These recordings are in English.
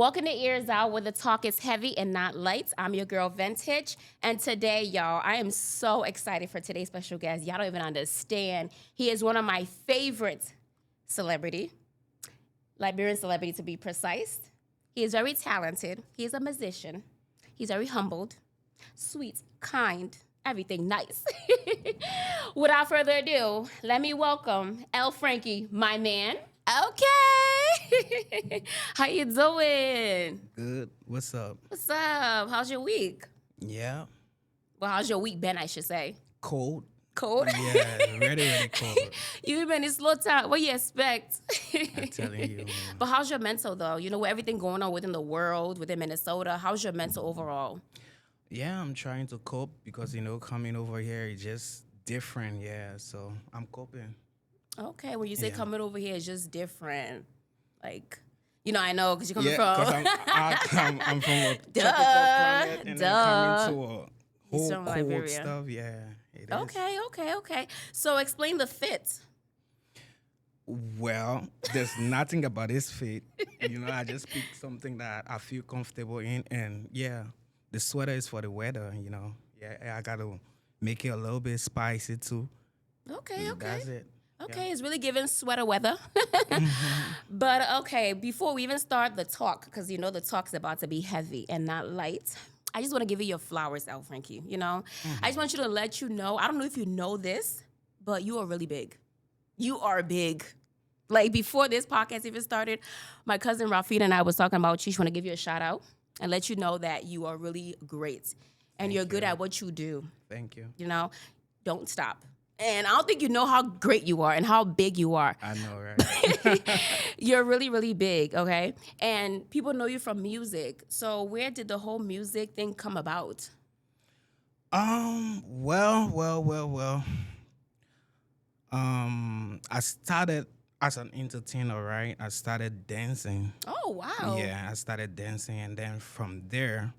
Welcome to Ears Out, where the talk is heavy and not light. I'm your girl, Vintage. And today, y'all, I am so excited for today's special guest. Y'all don't even understand. He is one of my favorite celebrity, Liberian celebrity to be precise. He is very talented. He is a musician. He's very humbled, sweet, kind, everything nice. Without further ado, let me welcome El Frankie, my man. Okay. How you doing? Good. What's up? What's up? How's your week? Yeah. Well, how's your week been, I should say? Cold. Cold? Yeah, really cold. You've been in slow time. What you expect? I'm telling you. But how's your mental, though? You know, with everything going on within the world, within Minnesota, how's your mental overall? Yeah, I'm trying to cope because, coming over here is just different. Yeah, so I'm coping. Okay, when you say Yeah. coming over here is just different. Like, I know because you're coming Yeah, from. I'm from a Duh, tropical planet and then coming to a He's whole from cold Liberia. stuff. Yeah, it is. Okay. So explain the fit. Well, there's nothing about this fit. I just pick something that I feel comfortable in. And yeah, the sweater is for the weather. Yeah, I got to make it a little bit spicy too. Okay. That's it. Okay, it's really giving sweater weather. But okay, before we even start the talk, because the talk's about to be heavy and not light, I just want to give you your flowers, El Frankie. I just want you to let you know, I don't know if you know this, but you are really big. You are big. Like before this podcast even started, my cousin Rafina and I was talking about you. She want to give you a shout out and let you know that you are really great and you're good at what you do. Thank you. Don't stop. And I don't think you know how great you are and how big you are. I know, right? You're really, really big, okay? And people know you from music. So where did the whole music thing come about? Well. I started as an entertainer, right? I started dancing. Oh, wow. Yeah, I started dancing, and then from there,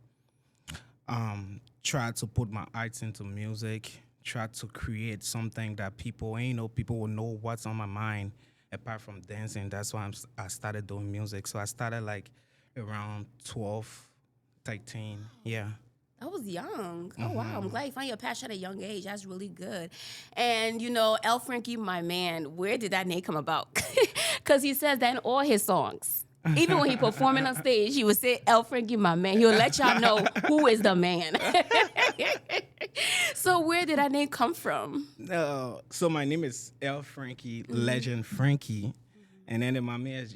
tried to put my arts into music. Try to create something that people will know what's on my mind apart from dancing. That's why I started doing music. So I started like around 12, 13. Yeah. I was young. Oh, wow. I'm glad you found your passion at a young age. That's really good. And, El Frankie, my man, where did that name come about? Because he says that in all his songs. Even when he performing on stage, he would say, El Frankie, my man. He'll let y'all know who is the man. So where did that name come from? So my name is El Frankie, Legend Frankie. And then my man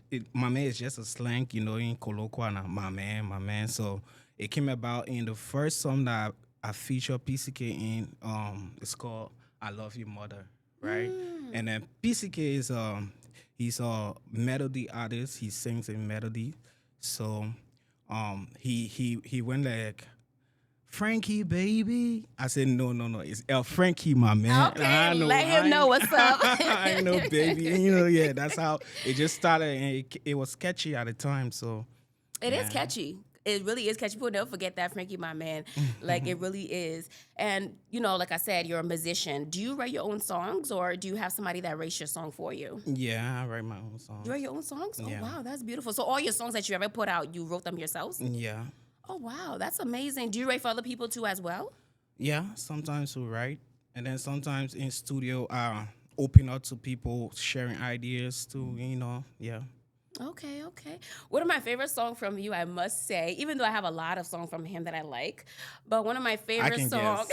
is just a slang, in colloquial, my man. So it came about in the first song that I feature PCK in. It's called I Love You Mother, right? And then PCK is he's a melody artist. He sings in melody. So he went like, Frankie, baby. I said, no. It's El Frankie, my man. Okay, let him know what's up. I know, baby. And, yeah, that's how it just started. And it was catchy at the time. So It is catchy. It really is catchy. People never forget that, Frankie, my man. Like, it really is. And, like I said, you're a musician. Do you write your own songs or do you have somebody that writes your song for you? Yeah, I write my own songs. You write your own songs? Oh, Yeah. wow, that's beautiful. So all your songs that you ever put out, you wrote them yourselves? Yeah. Oh, wow, that's amazing. Do you write for other people too as well? Yeah, sometimes we write. And then sometimes in studio, open up to people sharing ideas too, yeah. Okay. One of my favorite songs from you, I must say, even though I have a lot of songs from him that I like, but one of my favorite songs.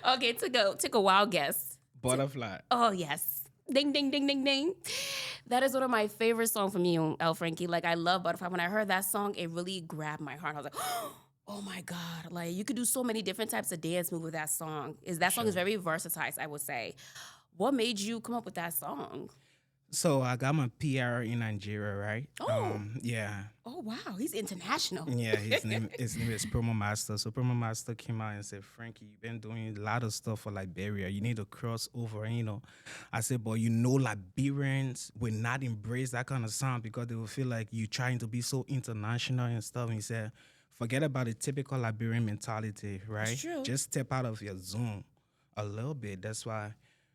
Okay, took a wild guess. Butterfly. Oh, yes. Ding, ding, ding, ding, ding. That is one of my favorite songs from you, El Frankie. Like, I love Butterfly. When I heard that song, it really grabbed my heart. I was like, oh my God. Like, you could do so many different types of dance moves with that song. Song is very versatile, I would say. What made you come up with that song? So I got my PR in Nigeria, right? Oh. Yeah. Oh, wow. He's international. Yeah, his name is Promo Master. So Promo Master came out and said, Frankie, you've been doing a lot of stuff for Liberia. You need to cross over, I said, but Liberians will not embrace that kind of sound because they will feel like you're trying to be so international and stuff. And he said, forget about the typical Liberian mentality, right? That's true. Just step out of your zone a little bit. That's why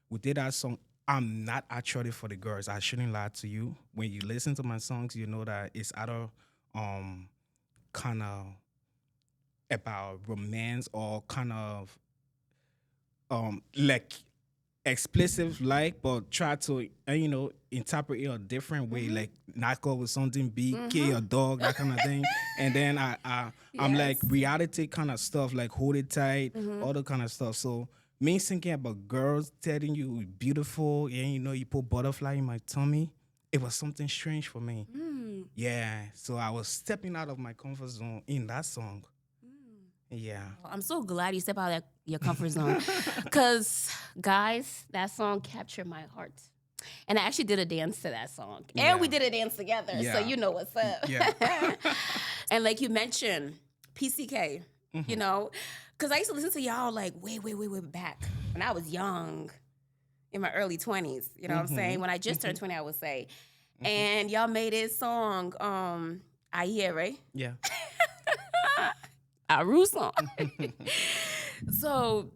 we did that song I'm not actually for the girls. I shouldn't lie to you. When you listen to my songs, you know that it's either kind of about romance or kind of like explicit like, but try to interpret it a different way, like not go with something big, kill your dog, that kind of thing. And then I'm like Yes. reality kind of stuff, like hold it tight, all the kind of stuff. So me thinking about girls telling you you're beautiful, and you put butterfly in my tummy, it was something strange for me. Yeah, so I was stepping out of my comfort zone in that song. Yeah. I'm so glad you step out of your comfort zone. Because, guys, that song captured my heart. And I actually did a dance to that song. Yeah. And we did a dance together. So Yeah. you know what's up. Yeah. And like you mentioned, PCK, you know, because I used to listen to y'all like way back when I was young, in my early 20s. You know what I'm saying? When I just turned 20, I would say. And y'all made this song, I hear, right? Yeah. Aru song. So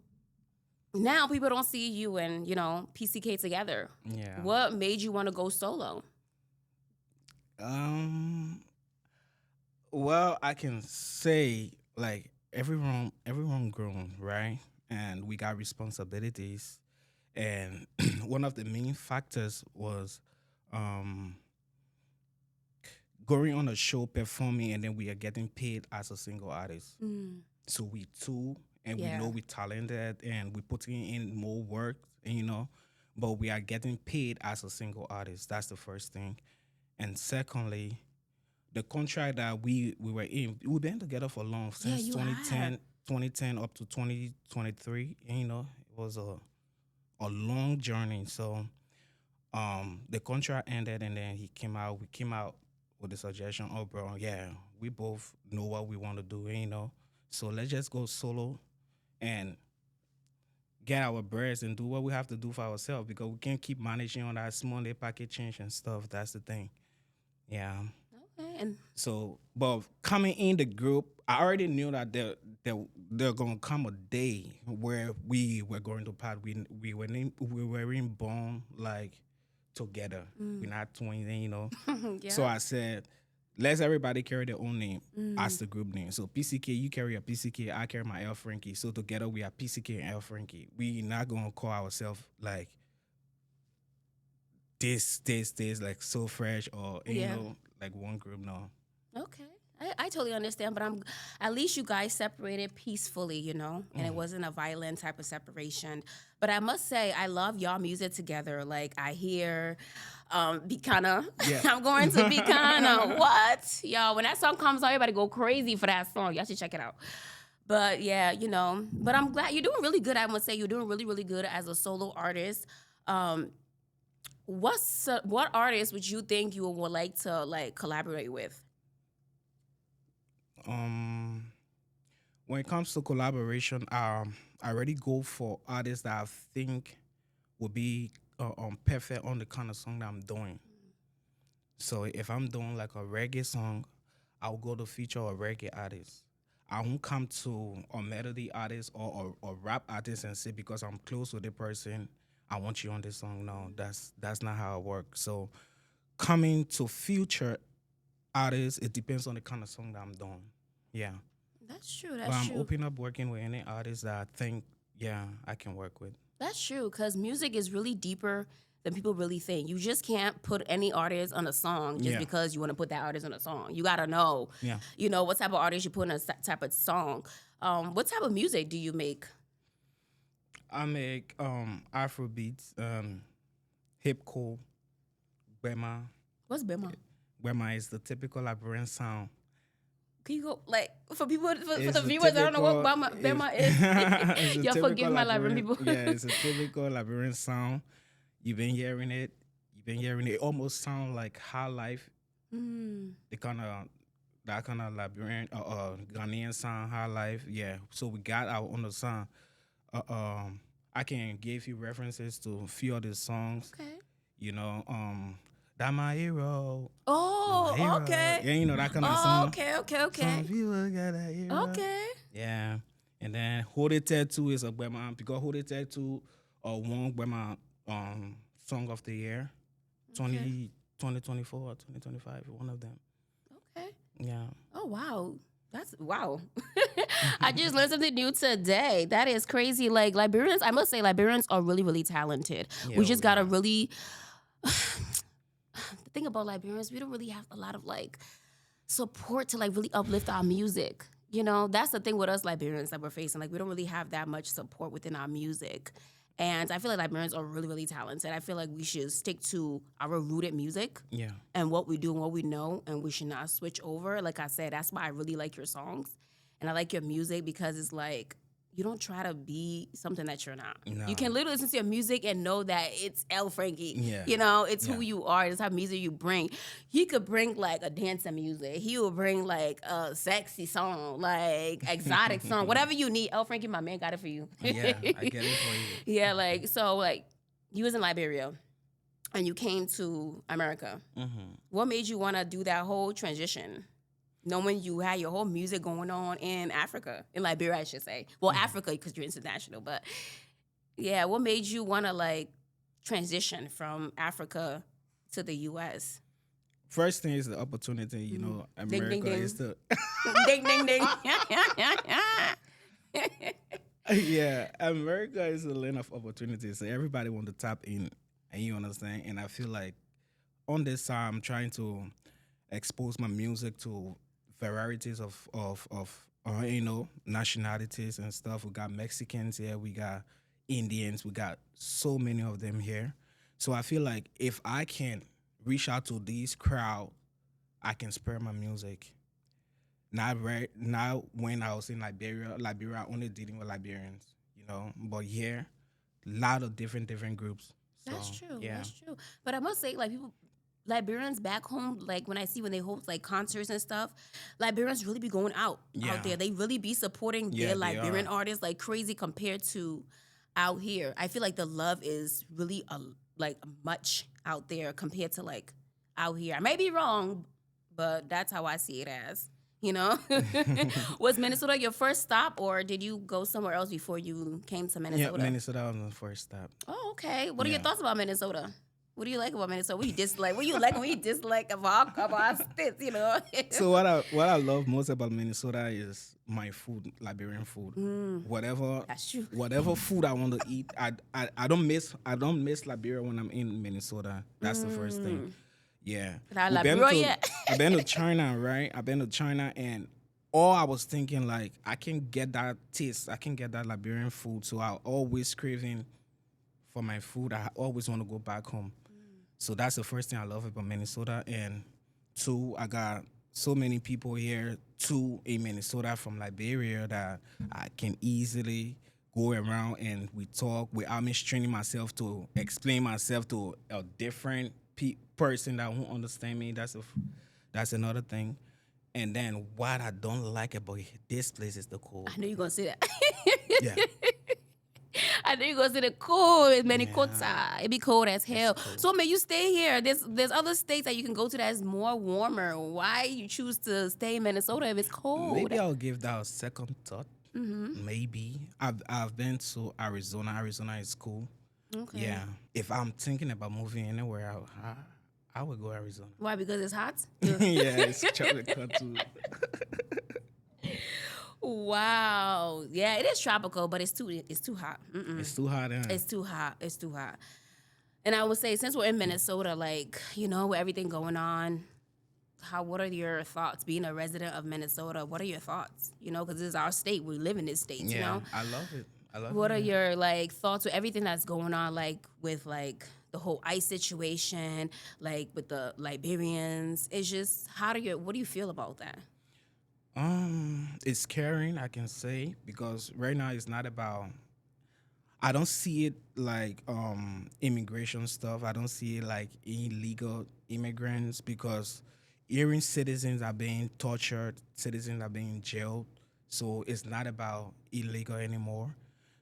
now people don't see you and, PCK together. Yeah. What made you want to go solo? Well, I can say like everyone grown, right? And we got responsibilities. And one of the main factors was going on a show, performing, and then we are getting paid as a single artist. So we tool and we know we're talented and we're putting in more work, but we are getting paid as a single artist. That's the first thing. And secondly, the contract that we were in, we've been together for long, since 2010 up to 2023. And, it was a long journey. So the contract ended, and then we came out with the suggestion, oh, bro, yeah, we both know what we want to do, so let's just go solo and get our breads and do what we have to do for ourselves, because we can't keep managing on that small little packet change and stuff. That's the thing. Yeah. Okay. And So, but coming in the group, I already knew that there gonna come a day where we were going to part. We were born like together. We're not twins, yeah. So I said, let's everybody carry their own name as the group name. So PCK, you carry a PCK, I carry my El Frankie. So together we are PCK and El Frankie. We not gonna call ourselves like this, like so fresh or like one group. No. Okay. I totally understand, but at least you guys separated peacefully, and it wasn't a violent type of separation. But I must say, I love y'all music together. Like, I hear Bikana. Yeah. I'm going to Bikana. What? Y'all, when that song comes on, everybody go crazy for that song. Y'all should check it out. But yeah, but I'm glad you're doing really good. I must say you're doing really, really good as a solo artist. What artist would you think you would like to collaborate with? When it comes to collaboration, I already go for artists that I think would be perfect on the kind of song that I'm doing. So if I'm doing like a reggae song, I'll go to feature a reggae artist. I won't come to a melody artist or a rap artist and say, because I'm close with the person, I want you on this song. No, that's not how it works. So coming to future artists, it depends on the kind of song that I'm doing. Yeah. That's true. But I'm open up working with any artist that I think, I can work with. That's true, because music is really deeper than people really think. You just can't put any artist on a song just because you want to put that artist on a song. You got to know, what type of artist you put on a type of song. What type of music do you make? I make Afro beats, hip hop, Bema. What's Bema? Bema is the typical Liberian sound. Can you go, for people, for the viewers, I don't know what Bema is. Y'all forgive my Liberian people. Yeah, it's a typical Liberian sound. You've been hearing it. It almost sounds like high life. That kind of Liberian, Ghanaian sound, high life. Yeah. So we got our own sound. I can give you references to a few of the songs. Okay. That my hero. Oh, my hero. okay. Yeah, that kind of song. Okay. Some people got a hero. Okay. Yeah. And then Hold It Tattoo is a Bema, because Hold It Tattoo one Bema Song of the Year, 2024 or 2025, one of them. Okay. Yeah. Oh wow. That's wow. I just learned something new today. That is crazy. Like Liberians, I must say Liberians are really, really talented. Yeah, We just we gotta are. really the thing about Liberians, we don't really have a lot of like support to like really uplift our music. You know, that's the thing with us Liberians that we're facing. Like we don't really have that much support within our music. And I feel like Liberians are really, really talented. I feel like we should stick to our rooted music Yeah. and what we do and what we know, and we should not switch over. Like I said, that's why I really like your songs. And I like your music because it's like you don't try to be something that you're not. No. You can literally listen to your music and know that it's El Frankie. Yeah. You know, it's Yeah. who you are. It's how music you bring. He could bring like a dancing music. He will bring like a sexy song, like exotic song, whatever you need. El Frankie, my man, got it for you. Yeah, I get it for you. Yeah, like so, like you was in Liberia and you came to America. Mm-hmm. What made you want to do that whole transition? Knowing you had your whole music going on in Africa, in Liberia, I should say. Well, Africa, because you're international, but yeah, what made you want to like transition from Africa to the U.S.? First thing is the opportunity. You know, Ding, America ding, ding. is the Ding, ding, ding. yeah, America is a land of opportunities. So everybody want to tap in, and you understand. And I feel like on this side, I'm trying to expose my music to varieties of nationalities and stuff. We got Mexicans here, we got Indians, we got so many of them here. So I feel like if I can reach out to these crowd, I can spread my music. Now when I was in Liberia only dealing with Liberians, you know. But here, lot of different groups. So, That's true. Yeah. That's true. But I must say, like people, Liberians back home, like when they host like concerts and stuff, Liberians really be going out there. They really be supporting Yeah, their they Liberian are. artists like crazy compared to out here. I feel like the love is really like much out there compared to like out here. I may be wrong, but that's how I see it as. You know, was Minnesota your first stop, or did you go somewhere else before you came to Minnesota? Yeah, Minnesota was the first stop. Oh, okay. What are your Yeah. thoughts about Minnesota? What do you like about Minnesota? What you dislike? What you like and what you dislike of our states, you know? So what I love most about Minnesota is my food, Liberian food. Whatever That's true. whatever food I want to eat, I don't miss Liberia when I'm in Minnesota. That's the first thing. Yeah. Not We've been Liberia. I've been to China, right? I've been to China, and all I was thinking, like, I can get that taste, I can get that Liberian food. So I always craving for my food. I always want to go back home. So that's the first thing I love about Minnesota. And two, I got so many people here, too, in Minnesota from Liberia that I can easily go around and we talk. I'm training myself to explain myself to a different person that won't understand me. That's another thing. And then what I don't like about this place is the cold. I knew you were gonna say that. Yeah. I knew you were gonna say the cold in Minnesota. It be cold as hell. So man, you stay here. There's other states that you can go to that's more warmer. Why you choose to stay in Minnesota if it's cold? Maybe I'll give that a second thought. Maybe I've been to Arizona. Arizona is cool. Okay. Yeah. If I'm thinking about moving anywhere, I would go Arizona. Why? Because it's hot. Yeah, it's tropical too. Wow. Yeah, it is tropical, but it's too hot. It's too hot. Huh? It's too hot. It's too hot. And I would say, since we're in Minnesota, like, you know, with everything going on, what are your thoughts? Being a resident of Minnesota, what are your thoughts? You know, because this is our state. We live in this state, Yeah, you know? I love it. What are your, like, thoughts with everything that's going on, like, with, like, the whole ICE situation, like, with the Liberians? It's just, what do you feel about that? It's caring, I can say, because right now it's not about. I don't see it like immigration stuff. I don't see it like illegal immigrants, because here citizens are being tortured, citizens are being jailed. So it's not about illegal anymore.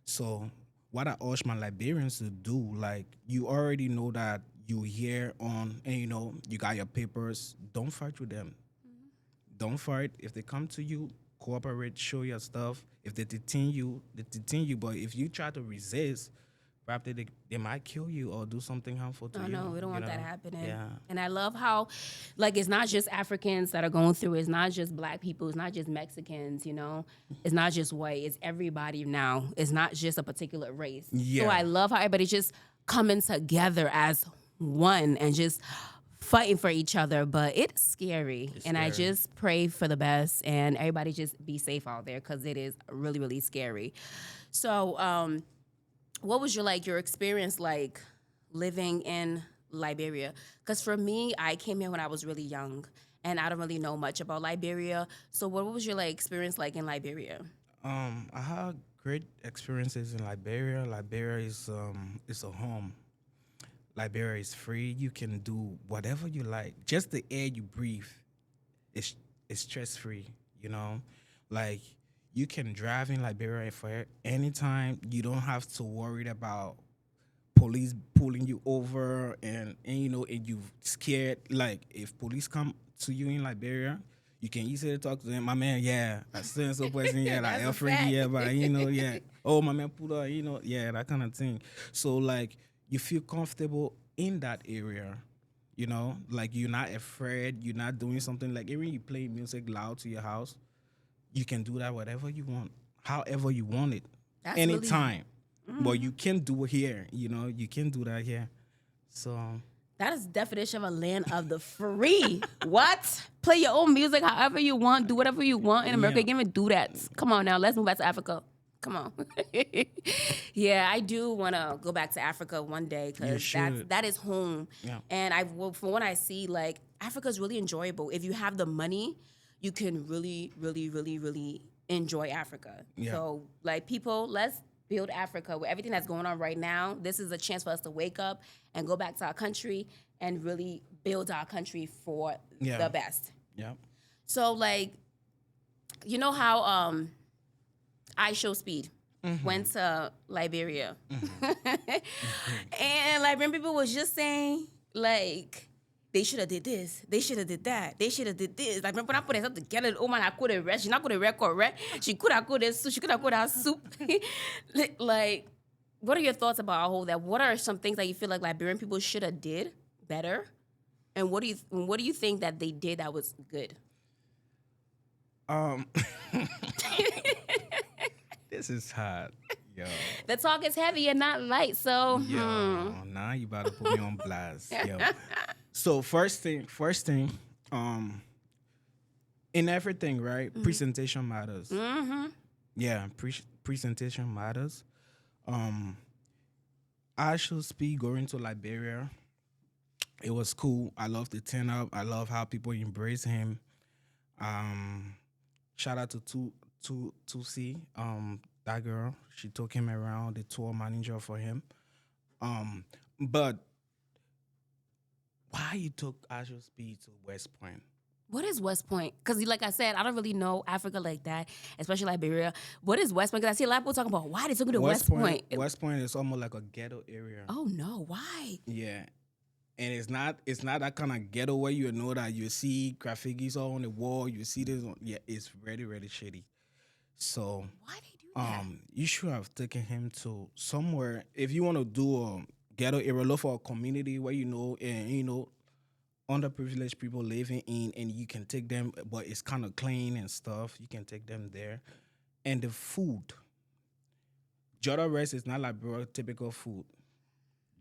So what I urge my Liberians to do, like, you already know that you're here on, and you know you got your papers. Don't fight with them. Don't fight. If they come to you, cooperate, show your stuff. If they detain you, they detain you. But if you try to resist, probably they might kill you or do something harmful to Oh, you. no, we don't you want that know? happening. Yeah. And I love how, like, it's not just Africans that are going through. It's not just Black people. It's not just Mexicans, you know. It's not just white. It's everybody now. It's not just a particular race. Yeah. So I love how everybody's just coming together as one and just fighting for each other. But it's scary. It's and I scary. just pray for the best. And everybody just be safe out there because it is really, really scary. So, what was your experience like living in Liberia? Because for me, I came here when I was really young, and I don't really know much about Liberia. So what was your experience like in Liberia? I had great experiences in Liberia. Liberia is a home. Liberia is free. You can do whatever you like. Just the air you breathe is stress free. You know, like you can drive in Liberia for any time. You don't have to worry about police pulling you over and you scared. Like if police come to you in Liberia, you can easily talk to them. My man, yeah, I still so person, yeah, like That's a El Frankie, fact. yeah, but yeah. Oh, my man put up, yeah, that kind of thing. So like you feel comfortable in that area. Like you're not afraid, you're not doing something like even you play music loud to your house, you can do that whatever you want, however you want it, That's anytime. But you can't do it here, you can't do that here. So That is the definition of a land of the free. What? Play your own music however you want. Do whatever you want in America. Yeah. You can't even do that. Come on now. Let's move back to Africa. Come on. Yeah, I do want to go back to Africa one day You because should. that is home. Yeah. And from what I see, like Africa is really enjoyable. If you have the money, you can really, really, really, really enjoy Africa. Yeah. So like people, let's build Africa with everything that's going on right now. This is a chance for us to wake up and go back to our country and really build our country for Yeah. the best. yeah. So like, you know how iShowSpeed went to Liberia, and Liberian people was just saying like they should have did this, they should have did that, they should have did this. Like when I put it together, oh man, I could have read. She not could have read correct. She could have could have soup. She could have could have soup. Like, what are your thoughts about all that? What are some things that you feel like Liberian people should have did better? And what do you think that they did that was good? This is hard, yo. The talk is heavy and not light, so Yo, now you about to put me on blast, yo. So first thing, in everything, right? Presentation matters. Yeah, presentation matters. I should speak going to Liberia. It was cool. I love the turn up. I love how people embrace him. Shout out to Tusi, that girl. She took him around, the tour manager for him. But why you took iShowSpeed to West Point? what is West Point? Because like I said, I don't really know Africa like that, especially Liberia. What is West Point? Because I see a lot of people talking about why they took it to West Point. West Point is almost like a ghetto area. Oh no, why? Yeah. And it's not that kind of ghetto where you know that you see graffitis all on the wall, you see this. Yeah, it's really, really shitty. So Why they do that? you should have taken him to somewhere. If you want to do a ghetto area, look for a community where underprivileged people living in, and you can take them, but it's kind of clean and stuff. You can take them there. And the food. Jota rice is not like typical food.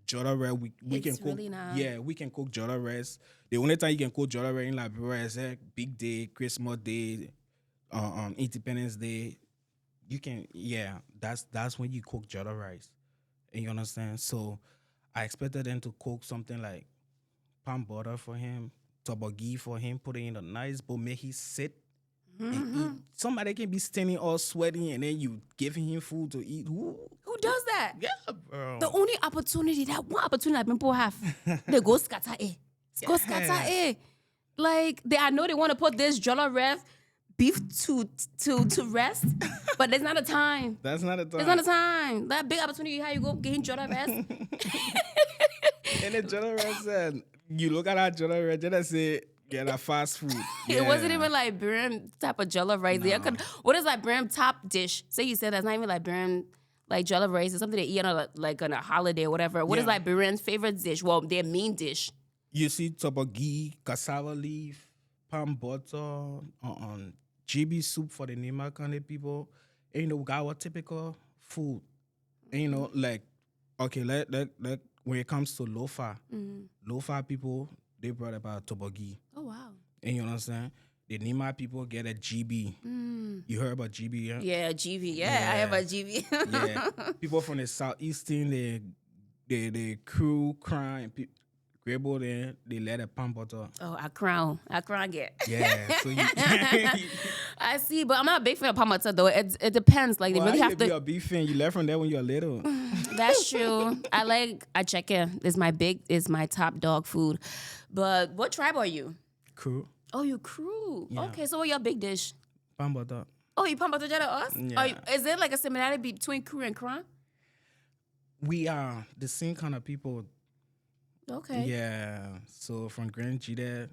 Jota rice, we can It's cook. really not. Yeah, we can cook Jota rice. The only time you can cook Jota rice in Liberia is a big day, Christmas Day, Independence Day. You can, that's when you cook Jota rice. And you understand? So I expected them to cook something like palm butter for him, toboggi for him, put it in a nice bowl, make him sit and eat. Somebody can be standing all sweating and then you giving him food to eat. Who does that? Yeah, bro. The only opportunity, that one opportunity that people have, they go scatter it. Go scatter it. Like I know they want to put this jollof rice beef to rest, but there's not a time. That's not a time. There's not a time. That big opportunity, how you go getting jollof rice. And the Jollof rice said, you look at that Jollof rice, just say, get a fast food. It wasn't Yeah. even Liberian type of jollof rice. What is Liberian top dish? Say you said that's not even Liberian, Like jollof rice is something they eat on on a holiday or whatever. What is Yeah. Liberian's favorite dish? Well, their main dish. You see toboggi, cassava leaf, palm butter, on GB soup for the Nima kind of people. And, we got our typical food. And, like, okay, let when it comes to Lofa people, they brought about toboggi. Oh wow. And you understand? The Nima people get a GB. You heard about GB, yeah? Yeah, GV. Yeah, I have a GV. Yeah. People from the southeastern, they crew, cry, and grable there, they let a palm butter. Oh, I crown get. Yeah. So you I see, but I'm not a big fan of palmata though. It depends. Like they really have be to. a big fan. You learn from that when you're little. That's true. I check in. It's my top dog food. But what tribe are you? Crew. Oh, you crew. Yeah. Okay, so what your big dish? Palm butter. Oh, you palmata just like us? Yeah. Is there like a similarity between crew and crown? We are the same kind of people. Okay. Yeah. So from Grand Jide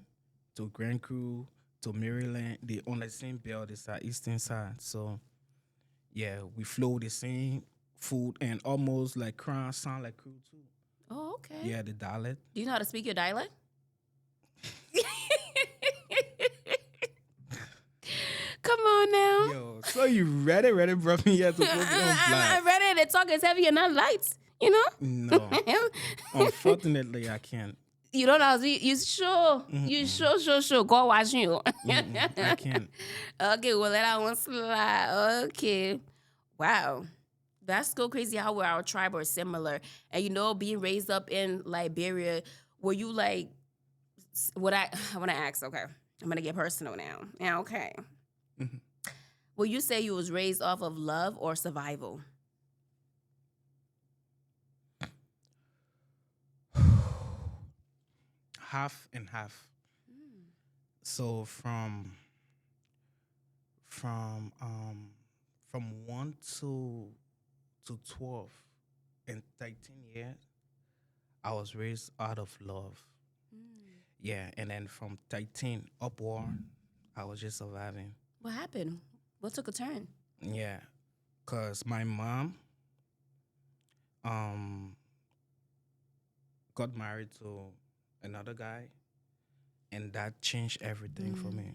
to Grand Crew to Maryland, they on the same belt, the eastern side. So yeah, we flow the same food and almost like crown sound like crew too. Oh, okay. Yeah, the dialect. Do you know how to speak your dialect? Come on now. Yo, so you ready, bro? Me here to put it on I'm fly. ready. The talk is heavy and not light. You know? No. Unfortunately, I can't. You don't know. You sure? You sure. Go watch you. I can't. Okay, well, let that one slide. Okay. Wow. That's so crazy how our tribe are similar. And, being raised up in Liberia, were you like, I want to ask, okay. I'm going to get personal now. Yeah, okay. Mhm. Will you say you was raised off of love or survival? Half and half. So from 1 to 12 and 13 years, I was raised out of love. Yeah, and then from 13 upward, I was just surviving. What happened? What took a turn? Yeah, cause my mom got married to another guy, and that changed everything for me.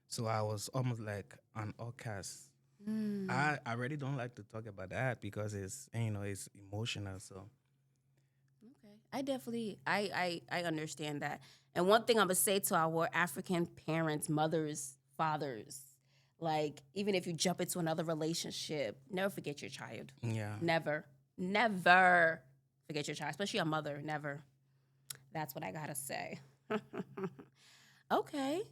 So I was almost like an outcast. I really don't like to talk about that because it's it's emotional. So Okay. I definitely I understand that. And one thing I'm gonna say to our African parents, mothers, fathers, like even if you jump into another relationship, never forget your child. yeah, Never forget your child, especially a mother. Never. That's what I gotta say. Okay.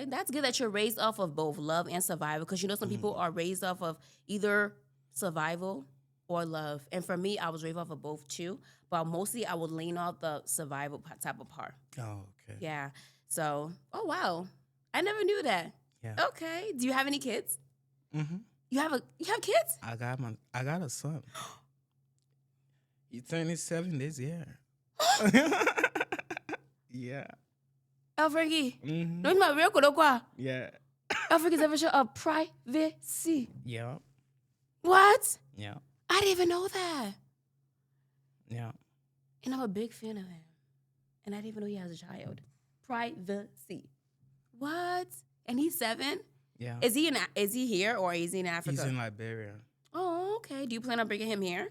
That's good that you're raised off of both love and survival because some people are raised off of either survival or love. And for me, I was raised off of both too, but mostly I would lean on the survival type of part. oh okay, Yeah. So, oh wow. I never knew that. yeah. Okay. Do you have any kids? Mm-hmm. You have kids? I got a son. He turning 7 this year. Yeah. El Frankie. Mm-hmm. No, my real quoi. Yeah. El Frankie's ever show of privacy. Yeah. What? Yeah. I didn't even know that. Yeah. And I'm a big fan of him. And I didn't even know he has a child. Privacy. What? And he's 7? Yeah. Is he here or is he in Africa? He's in Liberia. Oh, okay. Do you plan on bringing him here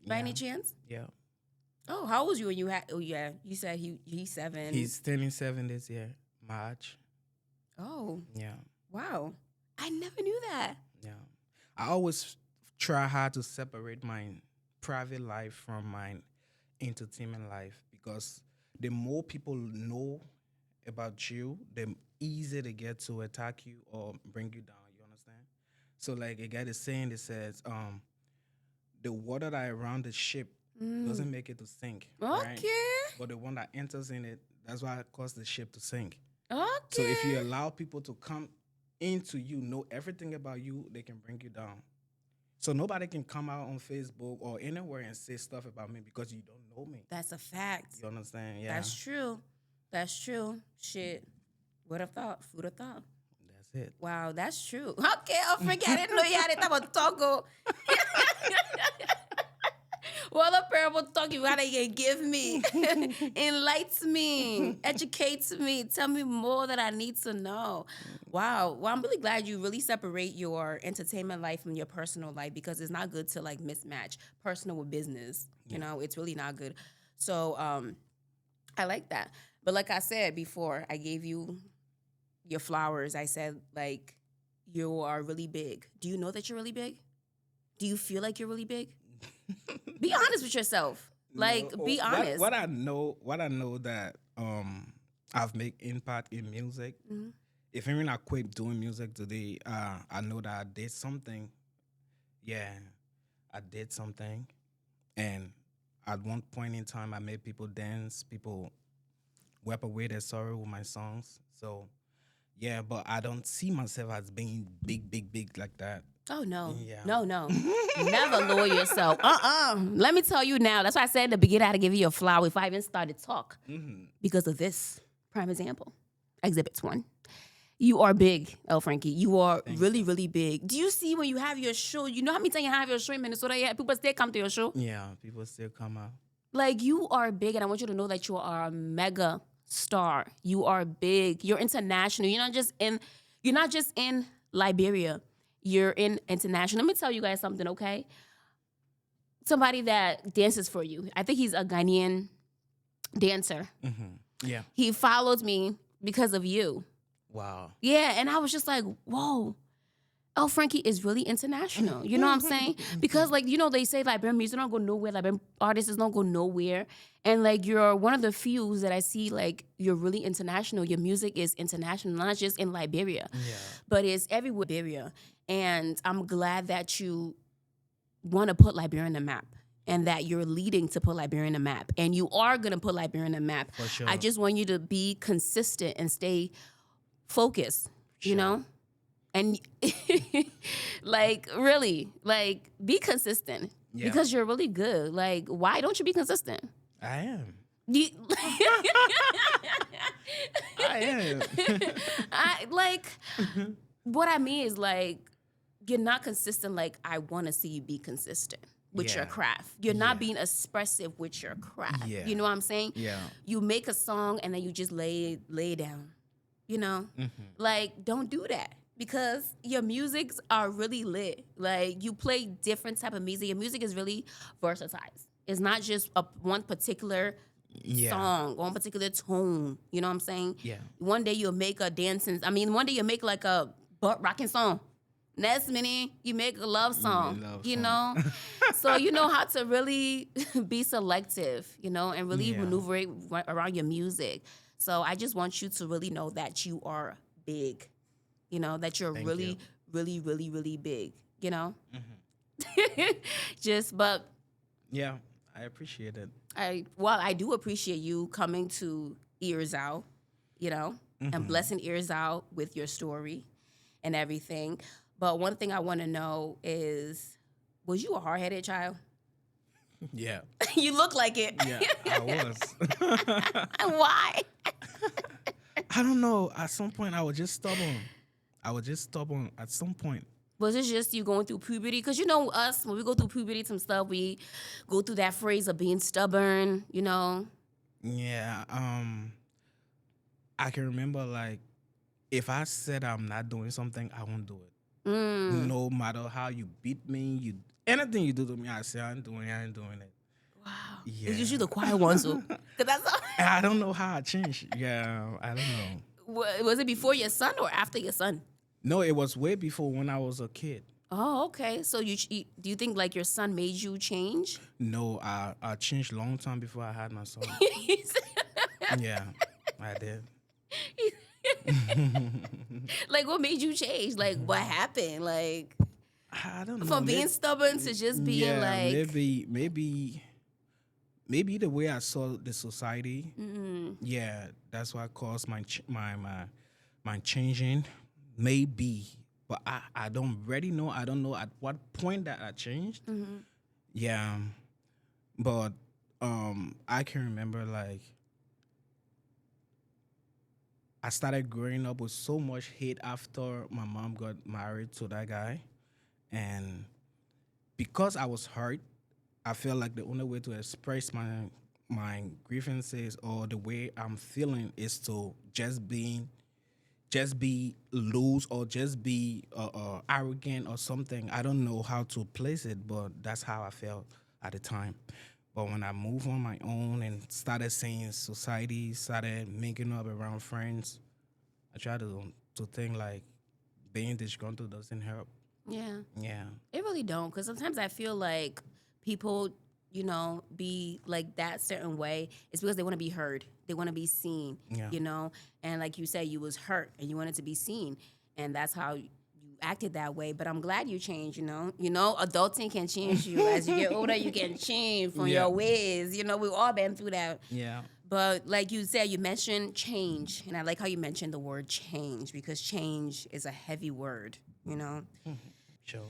by any chance? Yeah. Oh, how old was you when you had? Oh, yeah. You said he's 7. He's turning 7 this year, March. Oh, Yeah. wow. I never knew that. Yeah. I always try hard to separate my private life from my entertainment life because the more people know about you, the easier they get to attack you or bring you down. You understand? So like a guy is saying that says, the water that around the ship doesn't make it to sink. Okay. Right? But the one that enters in it, that's why it caused the ship to sink. Okay. So if you allow people to come into you, know everything about you, they can bring you down. So nobody can come out on Facebook or anywhere and say stuff about me because you don't know me. That's a fact. You understand? Yeah. That's true. That's true. Shit. Would have thought. Food have thought. That's it. Wow, that's true. Okay, I'll forget. I didn't know you had it about Togo. What a parable talk you gotta give me. Enlights me. Educates me. Tell me more that I need to know. Wow. Well, I'm really glad you really separate your entertainment life from your personal life because it's not good to like mismatch personal with business. You know, it's really not good. So I like that. But like I said before, I gave you your flowers. I said like you are really big. Do you know that you're really big? Do you feel like you're really big? Be honest with yourself. Like, No, be honest. what I know that I've made impact in music. Mhm. If even I quit doing music today, I know that I did something. Yeah, I did something, and at one point in time, I made people dance, people wipe away their sorrow with my songs. So yeah, but I don't see myself as being big, big, big like that. Oh no. Yeah. No, no. Never lower yourself. Let me tell you now. That's why I said in the beginning I had to give you a flower if I even started talk. Because of this prime example. Exhibits 1. You are big, El Frankie. You are really, really big. Do you see when you have your show? You know how many times you have your show in Minnesota? Yeah, people still come to your show. Yeah, people still come out. Like you are big, and I want you to know that you are a mega star. You are big. You're international. You're not just in Liberia. You're in international. Let me tell you guys something, okay? Somebody that dances for you. I think he's a Ghanaian dancer. Yeah. He followed me because of you. Wow. Yeah, and I was just like, whoa. Oh, Frankie is really international. You know what I'm saying? Because, like, you know, they say Liberian music don't go nowhere. Liberian artists don't go nowhere. And, like, you're one of the few that I see, like, you're really international. Your music is international, not just in Liberia, but it's everywhere in Liberia. And I'm glad that you want to put Liberia on the map and that you're leading to put Liberia on the map. And you are going to put Liberia on the map. For sure. I just want you to be consistent and stay focused, you know? And like really, like be consistent because you're really good. Like, why don't you be consistent? I am. You, I am. what I mean is like you're not consistent. Like I want to see you be consistent with your craft. You're not being expressive with your craft. Yeah. You know what I'm saying? Yeah. You make a song and then you just lay it down. You know, like don't do that. Because your musics are really lit. Like you play different type of music. Your music is really versatile. It's not just one particular song, one particular tone. You know what I'm saying? Yeah. One day you'll make a dancing. One day you'll make like a butt rocking song. Next minute you make a love song. You know, so you know how to really be selective. You know, and really maneuver around your music. So I just want you to really know that you are big. You know, that you're really, really, really, really big, you know? But... Yeah, I appreciate it. I do appreciate you coming to EarsOut, you know, and blessing EarsOut with your story and everything. But one thing I want to know is, was you a hard-headed child? Yeah. You look like it. Yeah, I was. Why? I don't know. At some point, I was just stubborn. At some point. Was it just you going through puberty? Because you know us, when we go through puberty, some stuff, we go through that phrase of being stubborn, you know? Yeah. I can remember, like, if I said I'm not doing something, I won't do it. No matter how you beat me, anything you do to me, I say I ain't doing it. Wow. Yeah. It's usually the quiet ones, though. 'Cause that's all. I don't know how I changed. Yeah, I don't know. Was it before your son or after your son? No, it was way before when I was a kid. Oh, okay. So do you think like your son made you change? No, I changed long time before I had my son. Yeah, I did. Like, what made you change? Like, what happened? Like, I don't know. from being stubborn to just being like... Maybe the way I saw the society. Yeah, that's what caused my changing. Maybe, but I don't really know. I don't know at what point that I changed. Yeah, but I can remember like I started growing up with so much hate after my mom got married to that guy, and because I was hurt, I feel like the only way to express my grievances or the way I'm feeling is to just be loose or just be arrogant or something. I don't know how to place it, but that's how I felt at the time. But when I moved on my own and started seeing society, started making up around friends, I try to think like being disgruntled doesn't help. Yeah. Yeah, It really don't, because sometimes I feel like people, be like that certain way. It's because they want to be heard. They want to be seen. yeah, And like you said, you was hurt and you wanted to be seen, and that's how you acted that way. But I'm glad you changed. Adulting can change you as you get older. You can change from yeah, your ways. We've all been through that. yeah. But like you said, you mentioned change, and I like how you mentioned the word change, because change is a heavy word. Sure.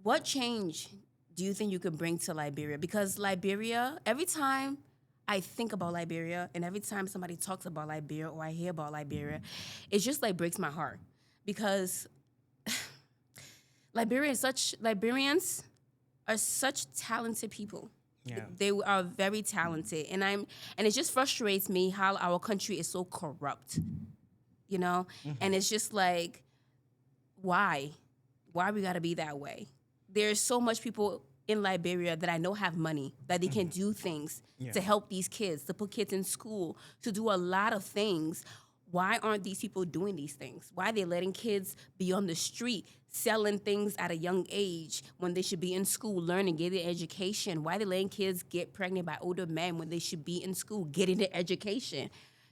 What change do you think you could bring to Liberia? Because Liberia, every time I think about Liberia and every time somebody talks about Liberia or I hear about Liberia, it just like breaks my heart. Because Liberians are such talented people. Yeah. They are very talented. And it just frustrates me how our country is so corrupt. And it's just like, why? Why we gotta be that way? There's so much people in Liberia that I know have money, that they can do things to help these kids, to put kids in school, to do a lot of things. Why aren't these people doing these things? Why are they letting kids be on the street selling things at a young age when they should be in school learning, getting education? Why are they letting kids get pregnant by older men when they should be in school getting their education?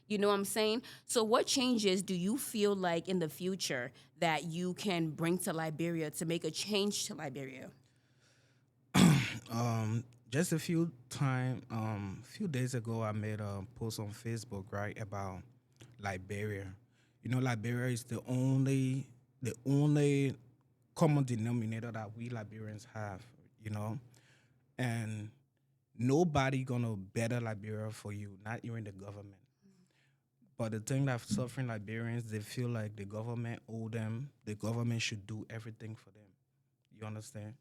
You know what I'm saying? So what changes do you feel like in the future that you can bring to Liberia to make a change to Liberia? Just few days ago, I made a post on Facebook, right, about Liberia. Liberia is the only common denominator that we Liberians have. And nobody gonna better Liberia for you, not even the government. But the thing that suffering Liberians, they feel like the government owe them. The government should do everything for them. You understand?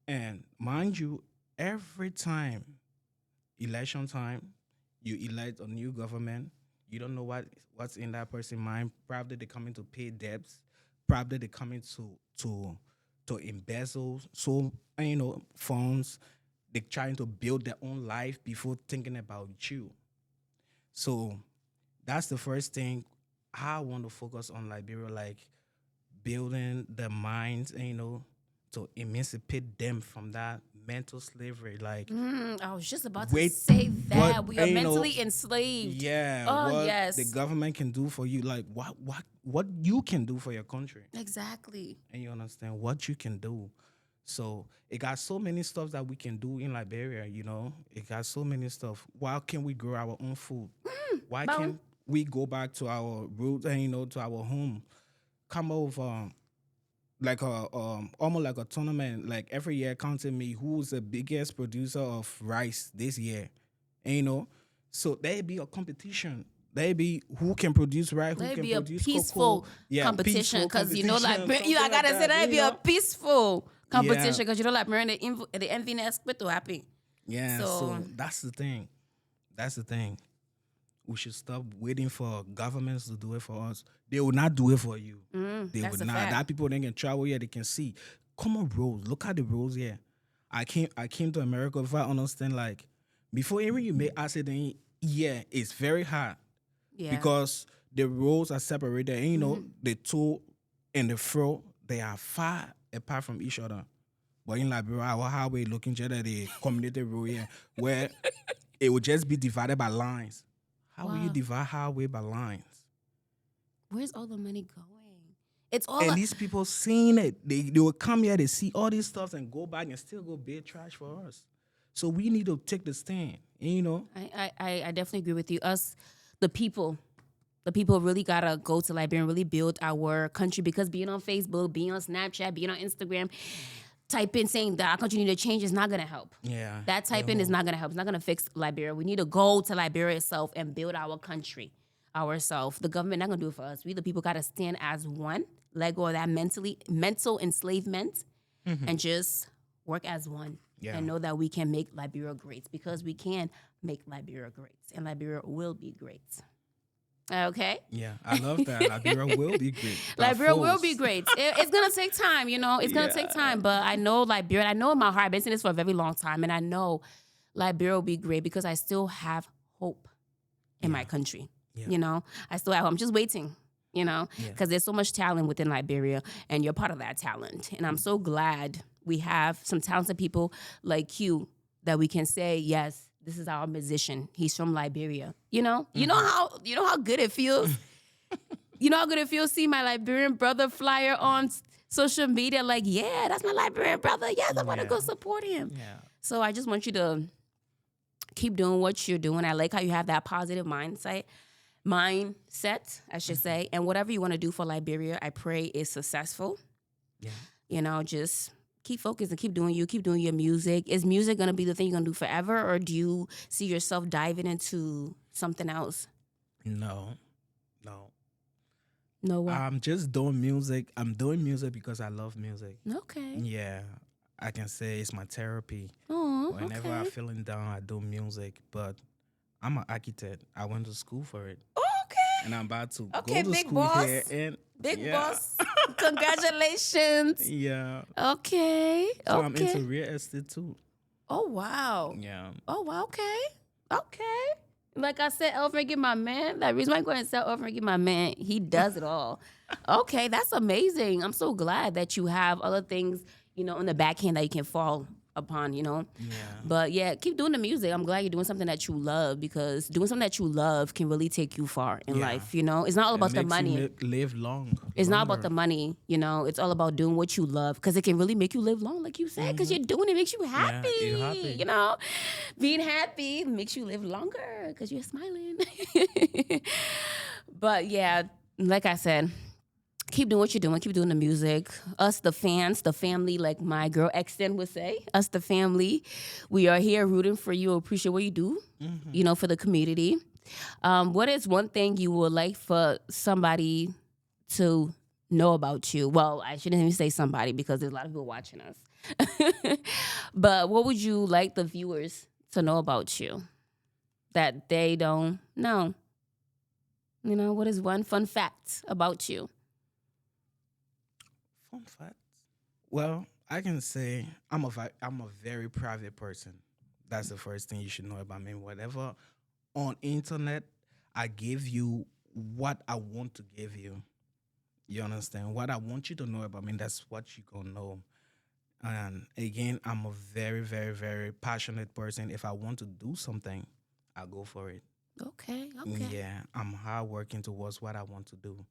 And mind you, every time election time, you elect a new government, you don't know what's in that person's mind. Probably they're coming to pay debts. Probably they're coming to embezzle funds. They're trying to build their own life before thinking about you. So that's the first thing I want to focus on Liberia, like building the minds, to emancipate them from that mental slavery. Like, I was just about to wait, say that. what We are mentally enslaved. yeah, Oh, what yes. the government can do for you, like what you can do for your country, Exactly. and you understand what you can do. So it got so many stuff that we can do in Liberia. It got so many stuff. Why can't we grow our own food? Why But can't we go back to our roots and to our home? Come over like a almost like a tournament, like every year counting me who's the biggest producer of rice this year. And so there be a competition. There be who can produce rice, who let it can be a produce peaceful cocoa. Yeah, competition, because peaceful like competition, I something gotta like say that, that be you a know? peaceful Yeah. competition, because like the enviness to happen. Yeah, So so that's the thing. That's the thing. We should stop waiting for governments to do it for us. They will not do it for you. They that's would a not. fact. That people they can travel here, they can see. Come on, roads. Look at the roads here. I came to America, if I understand, like before even you make accident, yeah, it's very hard Yeah. because the roads are separated. And the toe and the fro, they are far apart from each other. But in Liberia, our highway looking just at the community road here, where it would just be divided by lines. How will you Wow. divide highway by lines? Where's all the money going? It's all And these people seeing it, they will come here, they see all these stuff and go back and still go bid trash for us. So we need to take the stand, I definitely agree with you. Us, the people really gotta go to Liberia and really build our country, because being on Facebook, being on Snapchat, being on Instagram, type in saying that our country need to change is not gonna help. Yeah. That type in is not gonna help. It's not gonna fix Liberia. We need to go to Liberia itself and build our country ourselves. The government not gonna do it for us. We the people gotta stand as one, let go of that mental enslavement, and just work as one. Yeah. and know that we can make Liberia great, because we can make Liberia great, and Liberia will be great. Okay? Yeah, I love that. Liberia will be great. by Liberia will be force. great. It's gonna take time, you know. It's gonna take Yeah. time, but I know Liberia. I know in my heart, I've been saying this for a very long time, and I know Liberia will be great because I still have hope in my country. Yeah. You know, I still have hope. I'm just waiting. You know, Yeah. because there's so much talent within Liberia, and you're part of that talent. And I'm so glad we have some talented people like you that we can say, yes, this is our musician. He's from Liberia. You know, you know how good it feels. You know how good it feels see my Liberian brother flyer on social media. Like, yeah, that's my Liberian brother. Yes, I want to go support him. Yeah. So I just want you to keep doing what you're doing. I like how you have that positive mindset, I should say. And whatever you want to do for Liberia, I pray is successful. Yeah. You know, just keep focused and keep doing your music. Is music going to be the thing you're going to do forever, or do you see yourself diving into something else? No. No what? I'm just doing music. I'm doing music because I love music. Okay. Yeah. I can say it's my therapy. Oh, Whenever okay. I'm feeling down, I do music. But I'm an architect. I went to school for it. Okay. And I'm about to Okay, go to big school boss. here. And Big boss. Congratulations. Yeah. Okay. So okay. I'm into real estate too. Oh, wow. Yeah. Oh, wow. Okay. Okay. Like I said, El Frankie, my man. The reason why I'm going to sell El Frankie, my man, he does it all. Okay, that's amazing. I'm so glad that you have other things, you know, in the backhand that you can fall upon, you know. Yeah. But yeah, keep doing the music. I'm glad you're doing something that you love, because doing something that you love can really take you far in Yeah. life, you know. It's not all about It the makes money. you live long. It's not about longer. the money, you know. It's all about doing what you love, because it can really make you live long, like you said, because you're doing it makes you happy. you're happy. You know, being happy makes you live longer because you're smiling. But yeah, like I said, keep doing what you're doing. Keep doing the music. Us, the fans, the family, like my girl Exton would say, us, the family, we are here rooting for you. Appreciate what you do, you know, for the community. What is one thing you would like for somebody to know about you? Well, I shouldn't even say somebody, because there's a lot of people watching us. But what would you like the viewers to know about you that they don't know? You know, what is one fun fact about you? Fun fact. Well, I can say I'm a very private person. That's the first thing you should know about me. Whatever on internet, I give you what I want to give you. You understand? What I want you to know about me, that's what you gonna know. And again, I'm a very, very, very passionate person. If I want to do something, I go for it. Okay. Yeah, I'm hard working towards what I want to do.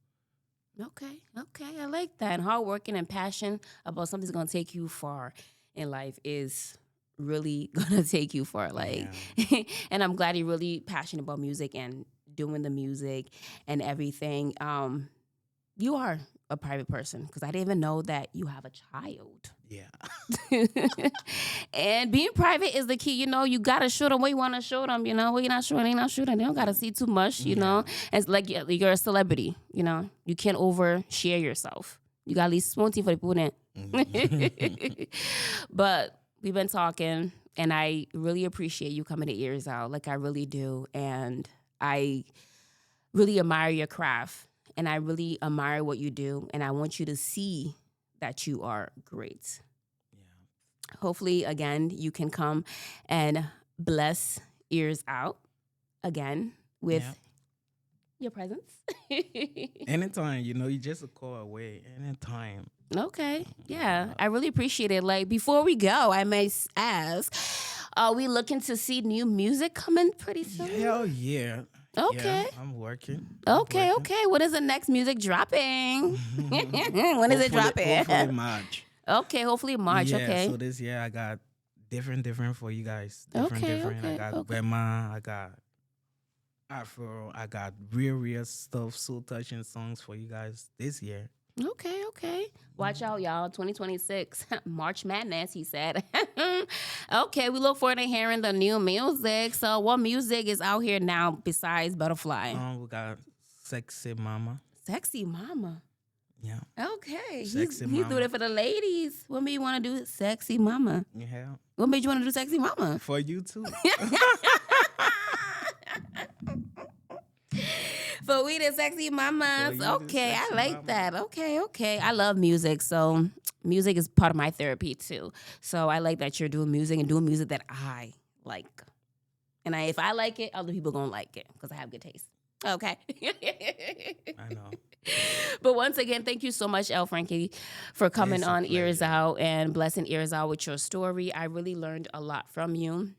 Okay, I like that. Hardworking and passion about something's gonna take you far in life is really gonna take you far. Like, and I'm glad you're really passionate about music and doing the music and everything. You are a private person, because I didn't even know that you have a child. Yeah. And being private is the key. You know, you gotta show them what you want to show them. You know, what you're not showing, they not shooting. They don't gotta see too much. You know, it's like you're a celebrity. You know, you can't overshare yourself. You got at least one thing for the people in. But we've been talking, and I really appreciate you coming to Ears Out. Like, I really do, and I really admire your craft, and I really admire what you do, and I want you to see that you are great. Hopefully, again, you can come and bless Ears Out again with your presence. Anytime, you just a call away. Anytime. Okay. Yeah, I really appreciate it. Like, before we go, I may ask, are we looking to see new music coming pretty soon? Hell yeah. Okay. Yeah, I'm working. Okay. When is the next music dropping? When is it dropping? Hopefully March. Okay, hopefully March. Yeah, Okay. so this year I got different for you guys. Different. I got grandma, I got Afro, I got real stuff, soul touching songs for you guys this year. Okay. Watch out, y'all. 2026, March Madness, he said. Okay, we look forward to hearing the new music. So what music is out here now besides Butterfly? We got Sexy Mama. Sexy Mama. Yeah. Okay. Sexy He's doing mama. it for the ladies. What made you want to do sexy mama? Yeah. What made you want to do sexy mama? For you too. For we the sexy mamas. For you, the Okay, I sexy like mama. that. Okay. I love music, so music is part of my therapy too. So I like that you're doing music and doing music that I like. And if I like it, other people gonna like it because I have good taste. Okay. I know. But once again, thank you so much, El Frankie, for coming It's a on Ears pleasure. Out and blessing Ears Out with your story. I really learned a lot from you.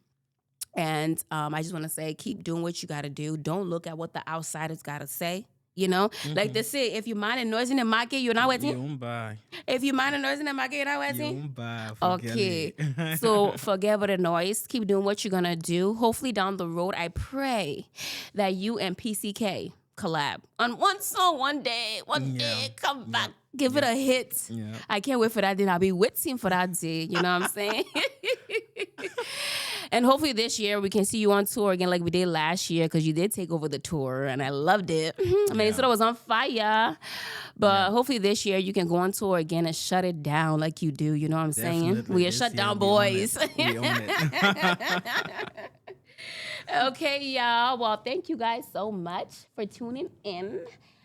And I just want to say, keep doing what you got to do. Don't look at what the outsiders got to say. You know, like they say, if you mind a noise in the market, you're not waiting. Yumba. If you mind a noise in the market, you're not waiting. Yumba. Okay, so forget about the noise. Keep doing what you're gonna do. Hopefully, down the road, I pray that you and PCK collab on one song one day. One day, come back, give it a hit. Yeah. I can't wait for that day. I'll be waiting for that day. You know what I'm saying? And hopefully this year we can see you on tour again like we did last year because you did take over the tour and I loved it. I mean, it was on fire. But hopefully this year you can go on tour again and shut it down like you do. You know what I'm saying? Definitely. We are This shut year down we own boys. it. We own it. Okay, y'all. Well, thank you guys so much for tuning in.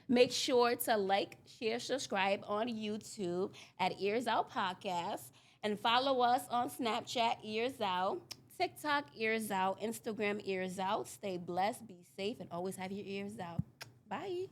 Make sure to like, share, subscribe on YouTube at Ears Out Podcast. And follow us on Snapchat, Ears Out, TikTok, Ears Out, Instagram, Ears Out. Stay blessed, be safe, and always have your ears out. Bye.